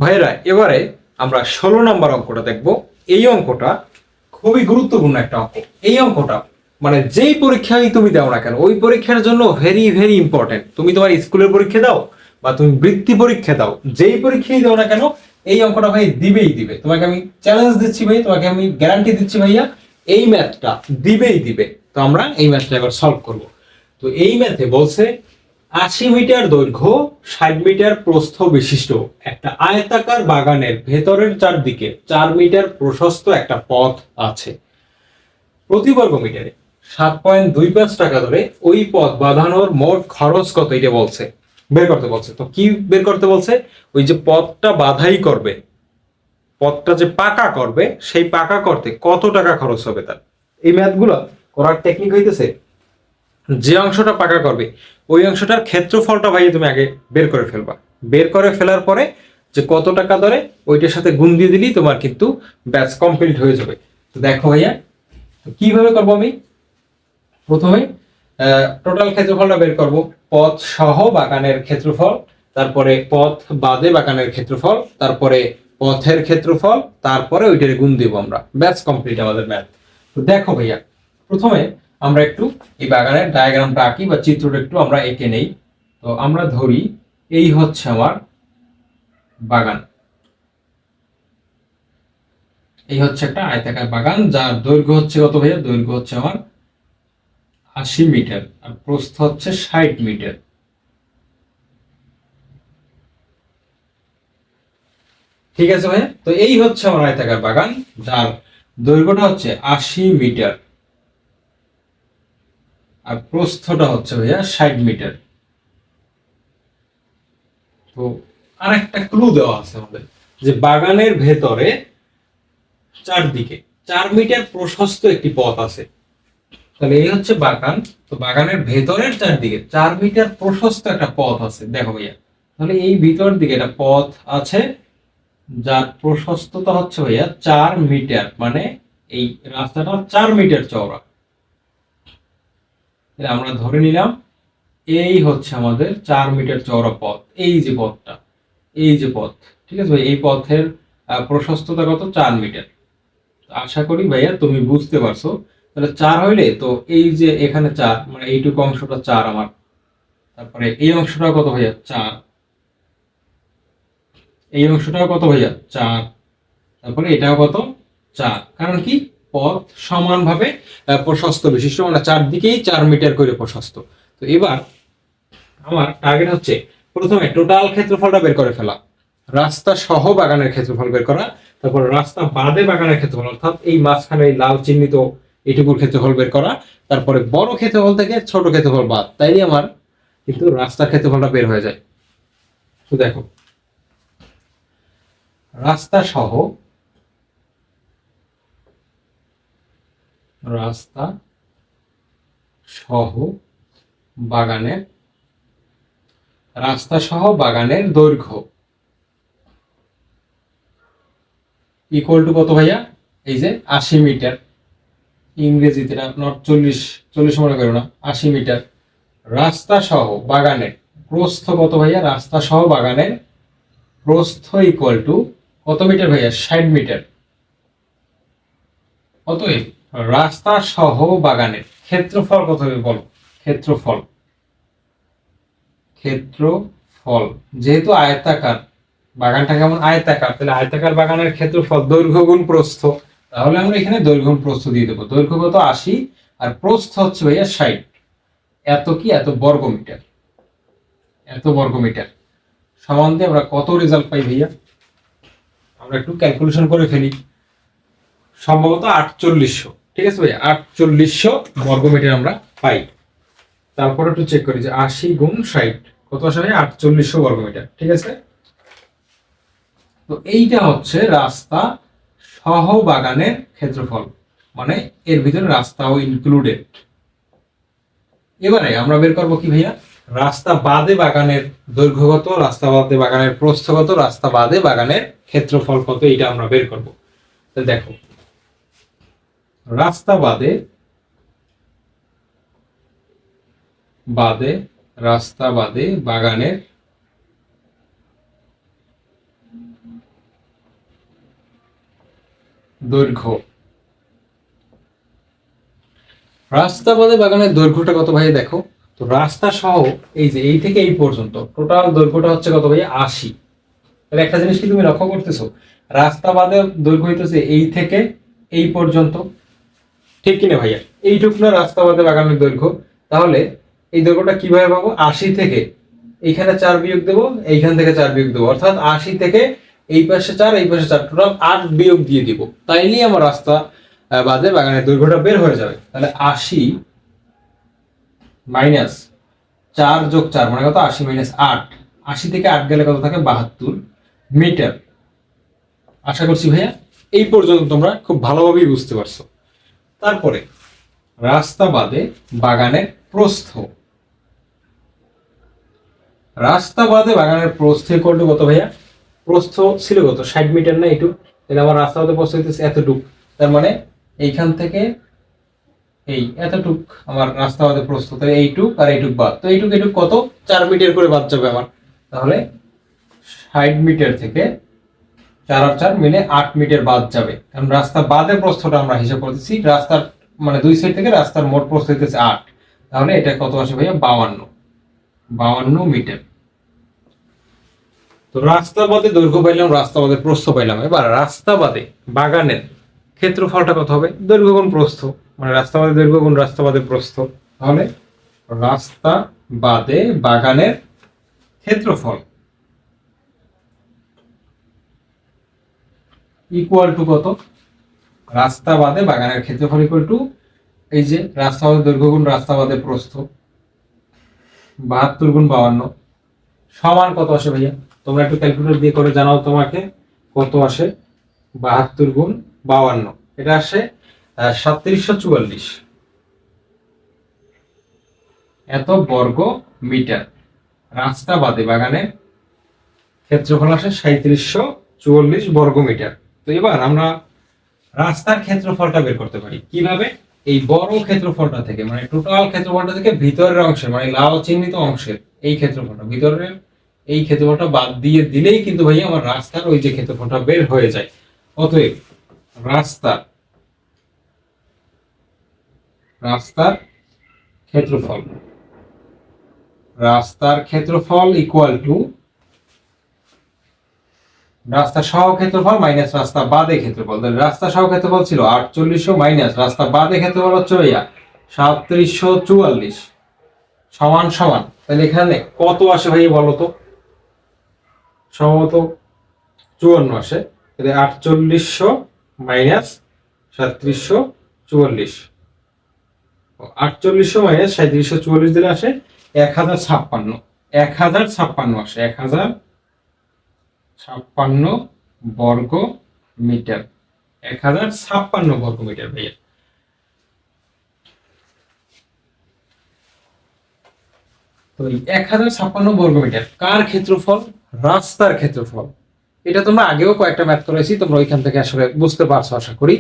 ভাইরা এবারে আমরা 16 নম্বর অঙ্কটা দেখব। এই অঙ্কটা খুবই গুরুত্বপূর্ণ একটা অঙ্ক। এই অঙ্কটা মানে যেই পরীক্ষায় তুমি দাও না কেন ওই পরীক্ষার জন্য ভেরি ভেরি ইম্পর্টেন্ট। তুমি তোমার স্কুলের পরীক্ষা দাও বা তুমি বৃত্তি পরীক্ষা দাও, যেই পরীক্ষায় দাও না কেন এই অঙ্কটা ভাই দিবেই দিবে। তোমাকে আমি চ্যালেঞ্জ দিচ্ছি ভাই, তোমাকে আমি গ্যারান্টি দিচ্ছি ভাইয়া, এই ম্যাথটা দিবেই দিবে। তো আমরা এই ম্যাথটা এবার সলভ করব। তো এই ম্যাথে বলছে 80 মিটার দৈর্ঘ্য 60 মিটার প্রস্থ বিশিষ্ট একটা আয়তাকার বাগানের ভেতরের চারদিকে 4 মিটার প্রশস্ত একটা পথ আছে। প্রতি বর্গ মিটারে 7.25 টাকা ধরে ওই পথ বাঁধানোর মোট খরচ কত এটা বলছে, বের করতে বলছে। তো কি বের করতে বলছে? ওই যে পথটা বাধাই করবে, পথটা যে পাকা করবে, সেই পাকা করতে কত টাকা খরচ হবে তার। এই ম্যাথগুলো করার টেকনিক হইতেছে যে অংশটা পাকা করবে ওই অংশটার ক্ষেত্রফলটা ভাই তুমি আগে বের করে ফেলবা। বের করে ফেলার পরে যে কত টাকা ধরে ওইটার সাথে গুণ দিয়ে দিলেই তোমার কিন্তু ব্যাচ কমপ্লিট হয়ে যাবে। তো দেখো ভাইয়া কিভাবে করবো আমি। প্রথমে টোটাল ক্ষেত্রফলটা বের করব, পথ সহ বাগানের ক্ষেত্রফল, তারপরে পথ বাদে বাগানের ক্ষেত্রফল, তারপরে পথের ক্ষেত্রফল, তারপরে ওইটারে গুণ দিব আমরা। ব্যাচ কমপ্লিট আমাদের ম্যাথ। তো দেখো ভাইয়া প্রথমে আমরা একটু এই বাগানের ডায়াগ্রামটা আঁকি বা চিত্রটা একটু আমরা এঁকে নেই। তো আমরা ধরি এই হচ্ছে আমার বাগান, এই হচ্ছে একটা আয়তাকার বাগান যার দৈর্ঘ্য হচ্ছে কত ভাইয়া? দৈর্ঘ্য হচ্ছে আমার 80 মিটার আর প্রস্থ হচ্ছে 60 মিটার। ঠিক আছে ভাইয়া, তো এই হচ্ছে আমার আয়তাকার বাগান যার দৈর্ঘ্যটা হচ্ছে 80 মিটার আর প্রস্থটা হচ্ছে ভাইয়া 60 মিটার। তো আরেকটা ক্লু দেওয়া আছে আমাদের যে বাগানের ভেতরে চারদিকে 4 মিটার প্রশস্ত একটি পথ আছে। তাহলে এই হচ্ছে বাগান, তো বাগানের ভেতরের চারদিকে 4 মিটার প্রশস্ত একটা পথ আছে। দেখো ভাইয়া তাহলে এই ভিতর দিকে একটা পথ আছে যার প্রশস্ততা হচ্ছে ভাইয়া 4 মিটার, মানে এই রাস্তাটা 4 মিটার চওড়া। তাহলে আমরা ধরে নিলাম এই হচ্ছে আমাদের 4 মিটার চওড়া পথ। এই যে পথটা, এই যে পথ, ঠিক আছে ভাই, এই পথের প্রশস্ততা কত? 4 মিটার। আশা করি ভাইয়া তুমি বুঝতে পারছো। তাহলে 4 হইলে তো এই যে এখানে 4 মানে এইটুকু অংশটা 4 আমার, তারপরে এই অংশটা কত ভাইয়া? 4, এই অংশটাও কত ভাইয়া? 4, তারপরে এটাও কত? 4। কারণ কি পথ সমানভাবে প্রশস্ত বিশিষ্ট, মানে চারদিকেই 4 মিটার করে প্রশস্ত। তো এবার আমার টার্গেট হচ্ছে প্রথমে টোটাল ক্ষেত্রফলটা বের করে ফেলা, রাস্তা সহ বাগানের ক্ষেত্রফল বের করা, তারপর রাস্তা বাদে বাগানের ক্ষেত্রফল অর্থাৎ এই মাঝখানে এই লাল চিহ্নিত এইটুকুর ক্ষেত্রফল বের করা, তারপরে বড় ক্ষেত্রফল থেকে ছোট ক্ষেত্রফল বাদ, তাইলে আমার কিন্তু রাস্তার ক্ষেত্রফলটা বের হয়ে যায়। তো দেখো রাস্তা সহ, রাস্তা সহ বাগানের, রাস্তা সহ বাগানের দৈর্ঘ্য ইকুয়াল টু কত ভাইয়া? এই যে 80 মিটার, ইংরেজিতে নট 40, 40 মনে করো না, 80 মিটার। রাস্তা সহ বাগানের প্রস্থ কত ভাইয়া? রাস্তা সহ বাগানের প্রস্থ ইকুয়াল টু কত মিটার ভাইয়া? 60 মিটার। অতএব রাস্তা সহ বাগানের ক্ষেত্রফল কত হবে বলো? ক্ষেত্রফল, ক্ষেত্রফল যেহেতু আয়তাকার, বাগানটা কেমন? আয়তাকার, তাহলে আয়তাকার বাগানের ক্ষেত্রফল দৈর্ঘ্য গুণ প্রস্থ। তাহলে আমরা এখানে দৈর্ঘ্য গুণ প্রস্থ দিয়ে দেবো। দৈর্ঘ্য কত? 80 আর প্রস্থ হচ্ছে ভাইয়া 60। এত কি? এত বর্গ মিটার, এত বর্গ মিটার। সমান দিয়ে আমরা কত রেজাল্ট পাই ভাইয়া? আমরা একটু ক্যালকুলেশন করে ফেলি। সম্ভবত 4800, ঠিক আছে ভাইয়া, 4800 বর্গ মিটার আমরা পাই। তারপর একটু চেক করি যে 80 গুণ 60 কত আসে ভাইয়া? 4800 বর্গ মিটার, ঠিক আছে। তো এইটা হচ্ছে রাস্তা সহ বাগানের ক্ষেত্রফল, মানে এর ভিতরে রাস্তাও ইনক্লুডেড। এবারে আমরা বের করবো কি ভাইয়া? রাস্তা বাদে বাগানের দৈর্ঘ্য কত, রাস্তা বাদে বাগানের প্রস্থ কত, রাস্তা বাদে বাগানের ক্ষেত্রফল কত, এটা আমরা বের করব। তো দেখো রাস্তা বাদে, বাদে রাস্তা বাদে বাগানের দৈর্ঘ্য। রাস্তা বাদে বাগানের দৈর্ঘ্যটা কত ভাই দেখো তো, রাস্তা সহ এই যে এই থেকে এই পর্যন্ত টোটাল দৈর্ঘ্যটা হচ্ছে কত ভাই 80। তাহলে একটা জিনিস কি তুমি লক্ষ্য করতেছো, রাস্তা বাদে দৈর্ঘ্য হইতেছে এই থেকে এই পর্যন্ত, ঠিক কিনা ভাইয়া? এইটুকু না রাস্তা বাদে বাগানের দৈর্ঘ্য। তাহলে এই দৈর্ঘ্যটা কিভাবে পাবো? 80 থেকে এইখানে 4 বিয়োগ দেবো, এইখান থেকে 4 বিয়োগ দেবো, অর্থাৎ 80 থেকে এই পাশে 4 এই পাশে 4, টোটাল 8 বিয়োগ দিয়ে দিব, তাইলেই আমার রাস্তা বাদে বাগানের দৈর্ঘ্যটা বের হয়ে যাবে। তাহলে 80 মাইনাস 4 যোগ 4 মানে কত? 80 মাইনাস 8, 80 থেকে 8 গেলে কত থাকে? 72 মিটার। আশা করছি ভাইয়া এই পর্যন্ত তোমরা খুব ভালোভাবেই বুঝতে পারছো। তারপরে রাস্তা বাদে বাগানের প্রস্থ। রাস্তা বাদে বাগানের প্রস্থ করলে কত ভাইয়া? প্রস্থ ছিল কত? 60 মিটার না এইটুক? তাহলে আমার রাস্তা বাদে প্রস্থ হইতেছে এতটুক। তার মানে এইখান থেকে এই এতটুক আমার রাস্তা বাদে প্রস্থ। তাহলে এইটুক আর এইটুক বাদ, তো এইটুক এইটুক কত? 4 মিটার করে বাদ যাবে আমার। তাহলে 60 মিটার থেকে 4 আর 4 মিলে 8 মিটার বাদ যাবে, কারণ রাস্তা বাদে প্রস্থটা আমরা হিসাব করতেছি, রাস্তার মানে দুই সাইড থেকে রাস্তার মোট প্রস্থ হইতেছে 8। তাহলে এটা কত আসে ভাইয়া? 52 মিটার। তো রাস্তা বাদে দৈর্ঘ্য পাইলাম, রাস্তা বাদে প্রস্থ পাইলাম। এবার রাস্তা বাদে বাগানের ক্ষেত্রফলটা কত হবে? দৈর্ঘ্য গুণ প্রস্থ, মানে রাস্তা বাদে দৈর্ঘ্য গুণ রাস্তা বাদে প্রস্থ। তাহলে রাস্তা বাদে বাগানের ক্ষেত্রফল ইকুয়াল টু কত? রাস্তা বাদে বাগানের ক্ষেত্রফল ইকুয়াল টু এই যে রাস্তা বাদে দৈর্ঘ্য গুণ রাস্তা বাদে প্রস্থ, 72 গুণ 52 সমান কত আসে ভাইয়া? তোমরা একটু ক্যালকুলেটর দিয়ে করে জানাও তোমাকে কত আসে। 72 গুণ 52 এটা আসে 3744 এত বর্গ মিটার। রাস্তা বাদে বাগানের ক্ষেত্রফল আসে 3744 বর্গ মিটার। তো এবার আমরা রাস্তার ক্ষেত্রফলটা বের করতে পারি কিভাবে? এই বড় ক্ষেত্রফলটা থেকে, মানে টোটাল ক্ষেত্রফলটা থেকে ভিতরের অংশের, মানে লাল চিহ্নিত অংশের এই ক্ষেত্রফলটা, ভিতরের এই ক্ষেত্রফলটা বাদ দিয়ে দিলেই কিন্তু ভাইয়া আমার রাস্তার ওই যে ক্ষেত্রফলটা বের হয়ে যায়। অতএব রাস্তার রাস্তার ক্ষেত্রফল রাস্তার ক্ষেত্রফল ইকুয়াল টু রাস্তা সহ ক্ষেত্রফল মাইনাস রাস্তা বাদে ক্ষেত্রফল। রাস্তা সহ ক্ষেত্রফল ছিল 4800 মাইনাস রাস্তা বাদে ক্ষেত্রফল হচ্ছে ভাইয়া 3744 সমান সমান। তাহলে এখানে কত আসে ভাই বলো তো? সম্ভবত 54 আসে। তাহলে 4800 মাইনাস 3744, 4800 মাইনাস 3744 দিলে আসে 1056। 1056 আসে 1056 বর্গ মিটার। 1056 বর্গ মিটার ভাইয়া। তো এই 1056 বর্গ মিটার কার ক্ষেত্রফল? রাস্তার ক্ষেত্রফল। এটা তোমরা আগেও কয়েকটা ম্যাথ করেছি, তোমরা ওইখান থেকে আসলে বুঝতে পারছো আশা করি।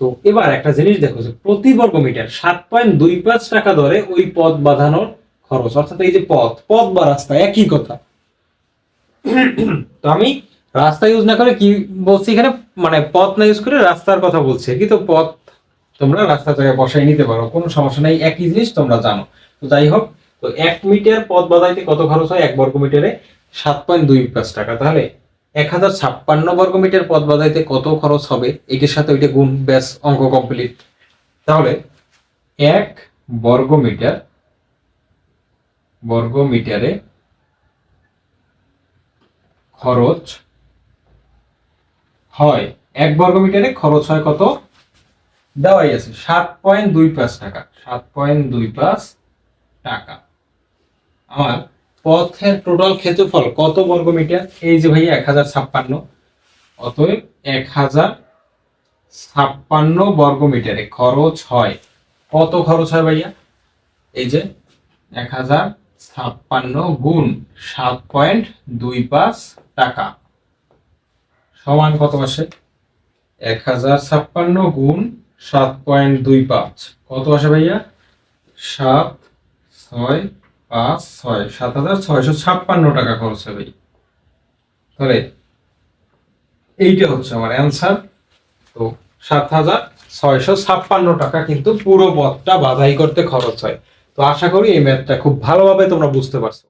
তো এবার একটা জিনিস দেখো যে প্রতি বর্গ মিটার 7.25 টাকা দরে ওই পথ বাঁধানোর খরচ, অর্থাৎ এই যে পথ বা রাস্তা একই কথা। তো আমি রাস্তা ইউজ না করে কি বলছি এখানে, মানে পথ না ইউজ করে রাস্তার কথা বলছি কি। তো পথ তোমরা রাস্তা জায়গায় বসাই নিতে পারো, কোনো সমস্যা নাই, একই জিনিস তোমরা জানো। তো যাই হোক, তো 1 মিটার পথ বাঁধাইতে কত খরচ হয়? 1 বর্গ মিটারে 7.25 টাকা। তাহলে 1056 বর্গ মিটার পথ বাঁধাইতে কত খরচ হবে? এটির সাথে ওইটা গুণ, ব্যাস অঙ্ক কমপ্লিট। তাহলে 1 বর্গ মিটারে খরচ হয়, 1 বর্গ মিটারে খরচ হয় কত? দেওয়াই আছে 7.25 টাকা। 7.25 টাকা। আমার পথের টোটাল ক্ষেত্রফল কত বর্গ মিটার? এই যে ভাইয়া 1056, অতএব 1056 বর্গ মিটারে খরচ হয় কত? খরচ হয় ভাইয়া এই যে 1056 গুণ 7.25 টাকা সমান কত আসে? 1056 গুণ 7.25 কত আসে ভাইয়া? 7656, 7656 টাকা খরচ হবে। তাহলে এইটা হচ্ছে আমার অ্যান্সার। তো 7,656 টাকা কিন্তু পুরো পথটা বাধাই করতে খরচ হয়। তো আশা করি এই ম্যাথটা খুব ভালোভাবে তোমরা বুঝতে পারছো।